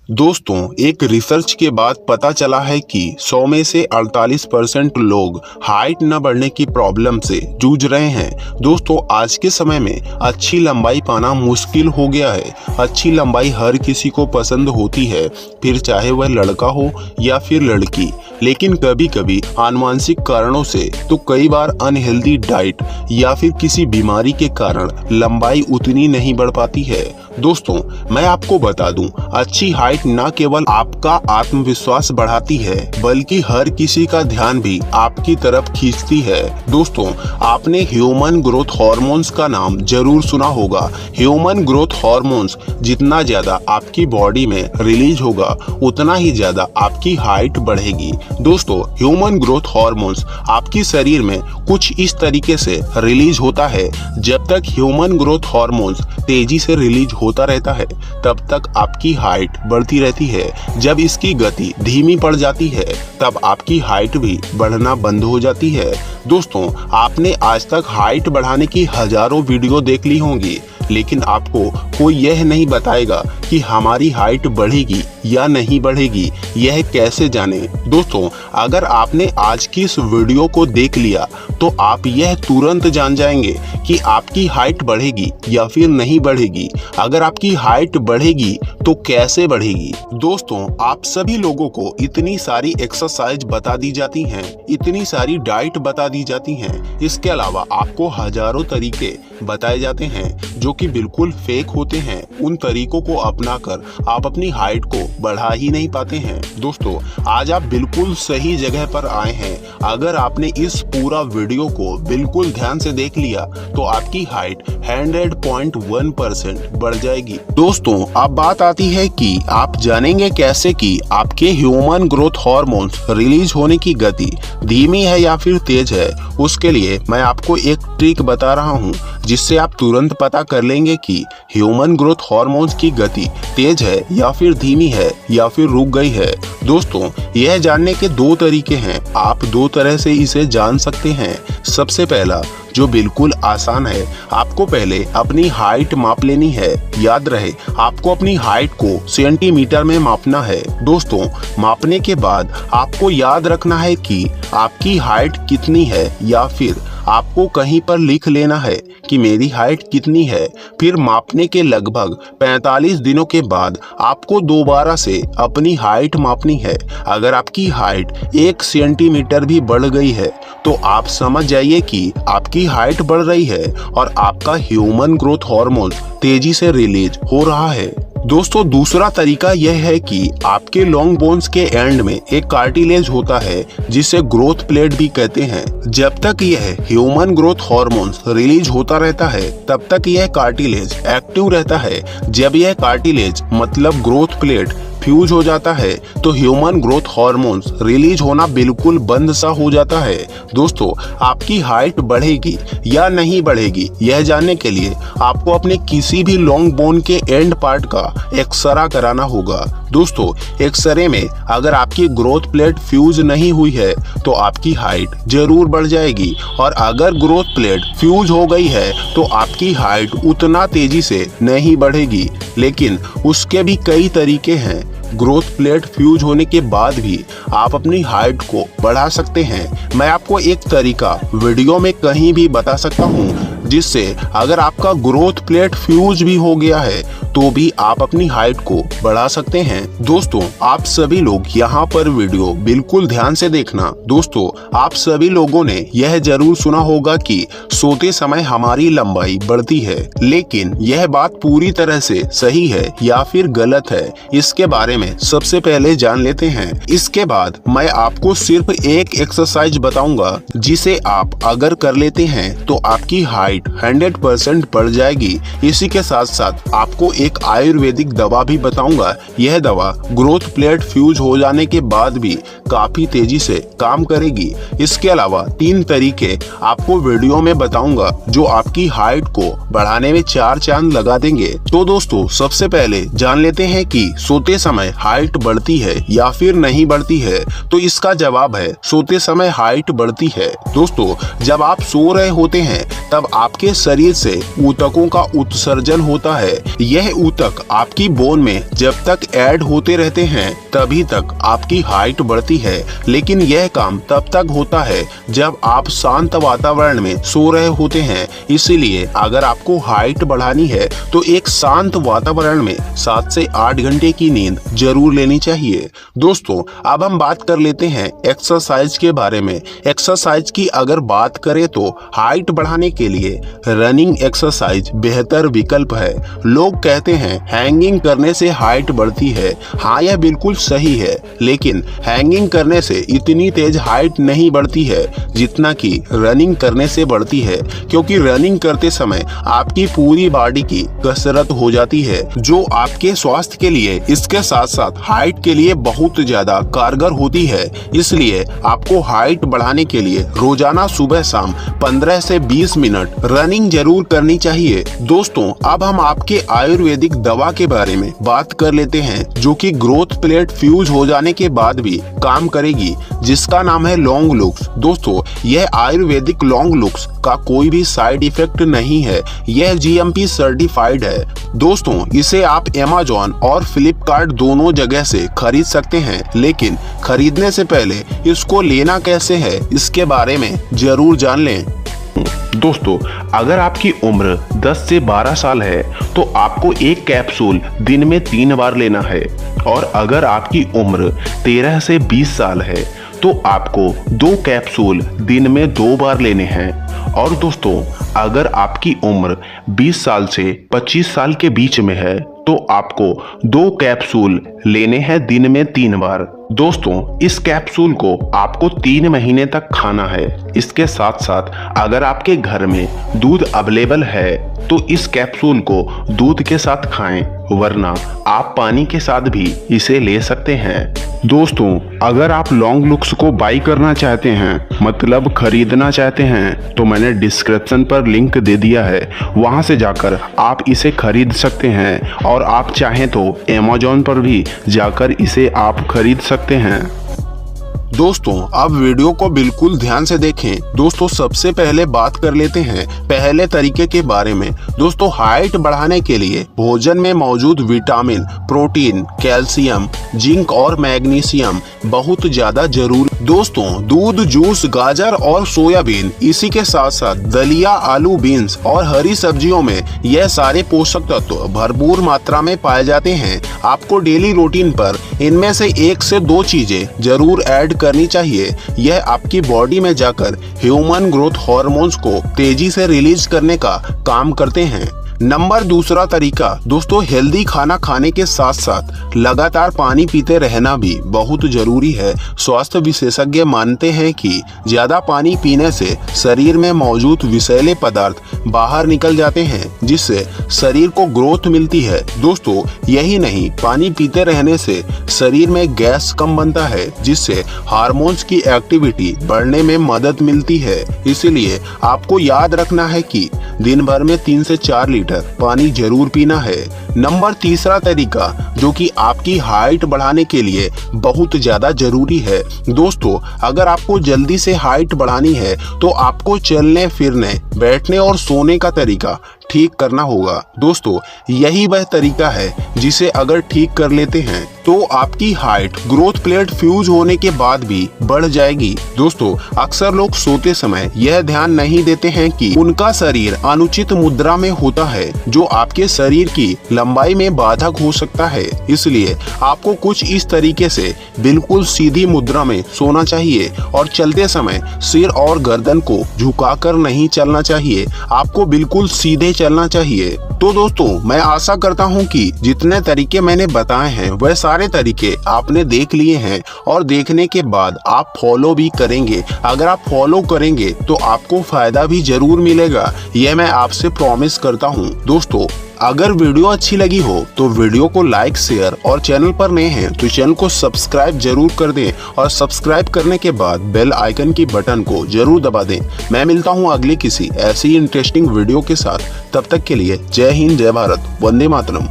दोस्तों, एक रिसर्च के बाद पता चला है कि 100 में से 48% लोग हाइट न बढ़ने की प्रॉब्लम से जूझ रहे हैं। दोस्तों, आज के समय में अच्छी लंबाई पाना मुश्किल हो गया है। अच्छी लंबाई हर किसी को पसंद होती है, फिर चाहे वह लड़का हो या फिर लड़की। लेकिन कभी कभी आनुवंशिक कारणों से तो कई बार अनहेल्दी डाइट या फिर किसी बीमारी के कारण लंबाई उतनी नहीं बढ़ पाती है। दोस्तों, मैं आपको बता दूं, अच्छी हाइट न केवल आपका आत्मविश्वास बढ़ाती है बल्कि हर किसी का ध्यान भी आपकी तरफ खींचती है। दोस्तों, आपने ह्यूमन ग्रोथ हार्मोन्स का नाम जरूर सुना होगा। ह्यूमन ग्रोथ हार्मोन्स जितना ज्यादा आपकी बॉडी में रिलीज होगा उतना ही ज्यादा आपकी हाइट बढ़ेगी। दोस्तों, ह्यूमन ग्रोथ हार्मोन्स आपकी शरीर में कुछ इस तरीके से रिलीज होता है। जब तक ह्यूमन ग्रोथ हार्मोन्स तेजी से रिलीज होता रहता है तब तक आपकी हाइट बढ़ती रहती है। जब इसकी गति धीमी पड़ जाती है तब आपकी हाइट भी बढ़ना बंद हो जाती है। दोस्तों, आपने आज तक हाइट बढ़ाने की हजारों वीडियो देख ली होंगी, लेकिन आपको कोई यह नहीं बताएगा कि हमारी हाइट बढ़ेगी या नहीं बढ़ेगी। यह कैसे जाने? दोस्तों, अगर आपने आज की इस वीडियो को देख लिया तो आप यह तुरंत जान जाएंगे कि आपकी हाइट बढ़ेगी या फिर नहीं बढ़ेगी। अगर आपकी हाइट बढ़ेगी तो कैसे बढ़ेगी? दोस्तों, आप सभी लोगों को इतनी सारी एक्सरसाइज बता दी जाती हैं, इतनी सारी डाइट बता दी जाती हैं। इसके अलावा आपको हजारों तरीके बताए जाते हैं जो कि बिल्कुल फेक होते हैं। उन तरीकों को अपनाकर आप अपनी हाइट को बढ़ा ही नहीं पाते हैं। दोस्तों, आज आप बिल्कुल सही जगह पर आए हैं। अगर आपने इस पूरा वीडियो को बिल्कुल ध्यान से देख लिया तो आपकी हाइट 100.1% बढ़ जाएगी। दोस्तों, अब बात आती है कि आप जानेंगे कैसे कि आपके ह्यूमन ग्रोथ हार्मोन्स रिलीज होने की गति धीमी है या फिर तेज है। उसके लिए मैं आपको एक ट्रिक बता रहा हूँ जिससे आप तुरंत पता कर लेंगे कि ह्यूमन ग्रोथ हार्मोन्स की गति तेज है या फिर धीमी है या फिर रुक गई है। दोस्तों, यह जानने के दो तरीके हैं। आप दो तरह से इसे जान सकते हैं। सबसे पहला, जो बिल्कुल आसान है, आपको पहले अपनी हाइट माप लेनी है। याद रहे, आपको अपनी हाइट को सेंटीमीटर में मापना है। दोस्तों, मापने के बाद आपको याद रखना है कि आपकी हाइट कितनी है या फिर आपको कहीं पर लिख लेना है कि मेरी हाइट कितनी है। फिर मापने के लगभग 45 दिनों के बाद आपको दोबारा से अपनी हाइट मापनी है। अगर आपकी हाइट 1 सेंटीमीटर भी बढ़ गई है तो आप समझ जाइए कि आपकी हाइट बढ़ रही है और आपका ह्यूमन ग्रोथ हार्मोन तेजी से रिलीज हो रहा है। दोस्तों, दूसरा तरीका यह है कि आपके लॉन्ग बोन्स के एंड में एक कार्टिलेज होता है जिसे ग्रोथ प्लेट भी कहते हैं। जब तक यह ह्यूमन ग्रोथ हार्मोन्स रिलीज होता रहता है तब तक यह कार्टिलेज एक्टिव रहता है। जब यह कार्टिलेज मतलब ग्रोथ प्लेट फ्यूज हो जाता है तो ह्यूमन ग्रोथ हार्मोन्स रिलीज होना बिल्कुल बंद सा हो जाता है। दोस्तों, आपकी हाइट बढ़ेगी या नहीं बढ़ेगी यह जानने के लिए आपको अपने किसी भी लॉन्ग बोन के एंड पार्ट का एक्सरे कराना होगा। दोस्तों, एक्सरे में अगर आपकी ग्रोथ प्लेट फ्यूज नहीं हुई है तो आपकी हाइट जरूर बढ़ जाएगी, और अगर ग्रोथ प्लेट फ्यूज हो गई है तो आपकी हाइट उतना तेजी से नहीं बढ़ेगी। लेकिन उसके भी कई तरीके हैं। ग्रोथ प्लेट फ्यूज होने के बाद भी आप अपनी हाइट को बढ़ा सकते हैं। मैं आपको एक तरीका वीडियो में कहीं भी बता सकता हूँ जिससे अगर आपका ग्रोथ प्लेट फ्यूज भी हो गया है तो भी आप अपनी हाइट को बढ़ा सकते हैं। दोस्तों, आप सभी लोग यहाँ पर वीडियो बिल्कुल ध्यान से देखना। दोस्तों, आप सभी लोगों ने यह जरूर सुना होगा कि सोते समय हमारी लंबाई बढ़ती है, लेकिन यह बात पूरी तरह से सही है या फिर गलत है, इसके बारे में सबसे पहले जान लेते हैं। इसके बाद मैं आपको सिर्फ एक एक्सरसाइज बताऊंगा जिसे आप अगर कर लेते हैं तो आपकी हाइट 100% बढ़ जाएगी। इसी के साथ साथ आपको एक आयुर्वेदिक दवा भी बताऊंगा। यह दवा ग्रोथ प्लेट फ्यूज हो जाने के बाद भी काफी तेजी से काम करेगी। इसके अलावा 3 तरीके आपको वीडियो में बताऊंगा जो आपकी हाइट को बढ़ाने में 4 चांद लगा देंगे। तो दोस्तों, सबसे पहले जान लेते हैं कि सोते समय हाइट बढ़ती है या फिर नहीं बढ़ती है। तो इसका जवाब है सोते समय हाइट बढ़ती है। दोस्तों, जब आप सो रहे होते हैं तब आपके शरीर से ऊतकों का उत्सर्जन होता है। यह ऊतक आपकी बोन में जब तक ऐड होते रहते हैं तभी तक आपकी हाइट बढ़ती है, लेकिन यह काम तब तक होता है जब आप शांत वातावरण में सो रहे होते हैं। इसीलिए अगर आपको हाइट बढ़ानी है तो एक शांत वातावरण में 7 से 8 घंटे की नींद जरूर लेनी चाहिए। दोस्तों, अब हम बात कर लेते हैं एक्सरसाइज के बारे में। एक्सरसाइज की अगर बात करें तो हाइट बढ़ाने के लिए रनिंग एक्सरसाइज बेहतर विकल्प है। लोग कहते हैं हैंगिंग करने से हाइट बढ़ती है। हाँ, यह बिल्कुल सही है, लेकिन हैंगिंग करने से इतनी तेज हाइट नहीं बढ़ती है जितना कि रनिंग करने से बढ़ती है, क्योंकि रनिंग करते समय आपकी पूरी बॉडी की कसरत हो जाती है जो आपके स्वास्थ्य के लिए इसके साथ साथ हाइट के लिए बहुत ज्यादा कारगर होती है। इसलिए आपको हाइट बढ़ाने के लिए रोजाना सुबह शाम 15 से 20 मिनट रनिंग जरूर करनी चाहिए। दोस्तों, अब हम आपके आयुर्वेदिक दवा के बारे में बात कर लेते हैं जो कि ग्रोथ प्लेट फ्यूज हो जाने के बाद भी काम करेगी, जिसका नाम है लॉन्ग लुक्स। दोस्तों, यह आयुर्वेदिक लॉन्ग लुक्स का कोई भी साइड इफेक्ट नहीं है। यह GMP सर्टिफाइड है। दोस्तों, इसे आप Amazon और फ्लिपकार्ट दोनों जगह से खरीद सकते हैं, लेकिन खरीदने से पहले इसको लेना कैसे है इसके बारे में जरूर जान लें। दोस्तों, अगर आपकी उम्र 10 से 12 साल है तो आपको एक कैप्सूल दिन में 3 बार लेना है, और अगर आपकी उम्र 13 से 20 साल है तो आपको 2 कैप्सूल दिन में 2 बार लेने हैं। और दोस्तों, अगर आपकी उम्र 20 साल से 25 साल के बीच में है तो आपको 2 कैप्सूल लेने हैं दिन में 3 बार। दोस्तों, इस कैप्सूल को आपको 3 महीने तक खाना है। इसके साथ साथ अगर आपके घर में दूध अवेलेबल है तो इस कैप्सूल को दूध के साथ खाएं, वरना आप पानी के साथ भी इसे ले सकते हैं। दोस्तों, अगर आप लॉन्ग लुक्स को बाई करना चाहते हैं, मतलब खरीदना चाहते हैं, तो मैंने डिस्क्रिप्शन पर लिंक दे दिया है, वहां से जाकर आप इसे खरीद सकते हैं। और आप चाहें तो Amazon पर भी जाकर इसे आप खरीद सकते हैं। दोस्तों, अब वीडियो को बिल्कुल ध्यान से देखें। दोस्तों, सबसे पहले बात कर लेते हैं पहले तरीके के बारे में। दोस्तों, हाइट बढ़ाने के लिए भोजन में मौजूद विटामिन, प्रोटीन, कैल्शियम, जिंक और मैग्नीशियम बहुत ज्यादा जरूरी। दोस्तों, दूध, जूस, गाजर और सोयाबीन, इसी के साथ साथ दलिया, आलू, बीन्स और हरी सब्जियों में यह सारे पोषक तत्व भरपूर मात्रा में पाए जाते हैं। आपको डेली रूटीन पर इनमें से 1 से 2 चीजें जरूर ऐड करनी चाहिए। यह आपकी बॉडी में जाकर ह्यूमन ग्रोथ हार्मोन्स को तेजी से रिलीज करने का काम करते हैं। नंबर दूसरा तरीका, दोस्तों, हेल्दी खाना खाने के साथ साथ लगातार पानी पीते रहना भी बहुत जरूरी है। स्वास्थ्य विशेषज्ञ मानते हैं कि ज्यादा पानी पीने से शरीर में मौजूद विषैले पदार्थ बाहर निकल जाते हैं, जिससे शरीर को ग्रोथ मिलती है। दोस्तों, यही नहीं, पानी पीते रहने से शरीर में गैस कम बनता है, जिससे हार्मोन्स की एक्टिविटी बढ़ने में मदद मिलती है। इसलिए आपको याद रखना है कि दिन भर में 3 से 4 लीटर पानी जरूर पीना है। नंबर तीसरा तरीका, जो कि आपकी हाइट बढ़ाने के लिए बहुत ज्यादा जरूरी है। दोस्तों, अगर आपको जल्दी से हाइट बढ़ानी है तो आपको चलने फिरने, बैठने और सोने का तरीका ठीक करना होगा। दोस्तों, यही वह तरीका है जिसे अगर ठीक कर लेते हैं तो आपकी हाइट ग्रोथ प्लेट फ्यूज होने के बाद भी बढ़ जाएगी। दोस्तों, अक्सर लोग सोते समय यह ध्यान नहीं देते हैं कि उनका शरीर अनुचित मुद्रा में होता है, जो आपके शरीर की लंबाई में बाधक हो सकता है। इसलिए आपको कुछ इस तरीके से बिल्कुल सीधी मुद्रा में सोना चाहिए और चलते समय सिर और गर्दन को झुकाकर नहीं चलना चाहिए। आपको बिल्कुल सीधे चलना चाहिए। तो दोस्तों, मैं आशा करता हूं कि जितने तरीके मैंने बताए हैं वह सारे तरीके आपने देख लिए हैं, और देखने के बाद आप फॉलो भी करेंगे। अगर आप फॉलो करेंगे तो आपको फायदा भी जरूर मिलेगा, यह मैं आपसे प्रॉमिस करता हूं। दोस्तों, अगर वीडियो अच्छी लगी हो तो वीडियो को लाइक, शेयर और चैनल पर नए हैं तो चैनल को सब्सक्राइब जरूर कर दें, और सब्सक्राइब करने के बाद बेल आइकन की बटन को जरूर दबा दें। मैं मिलता हूं अगली किसी ऐसी इंटरेस्टिंग वीडियो के साथ। तब तक के लिए जय हिंद, जय भारत, वंदे मातरम।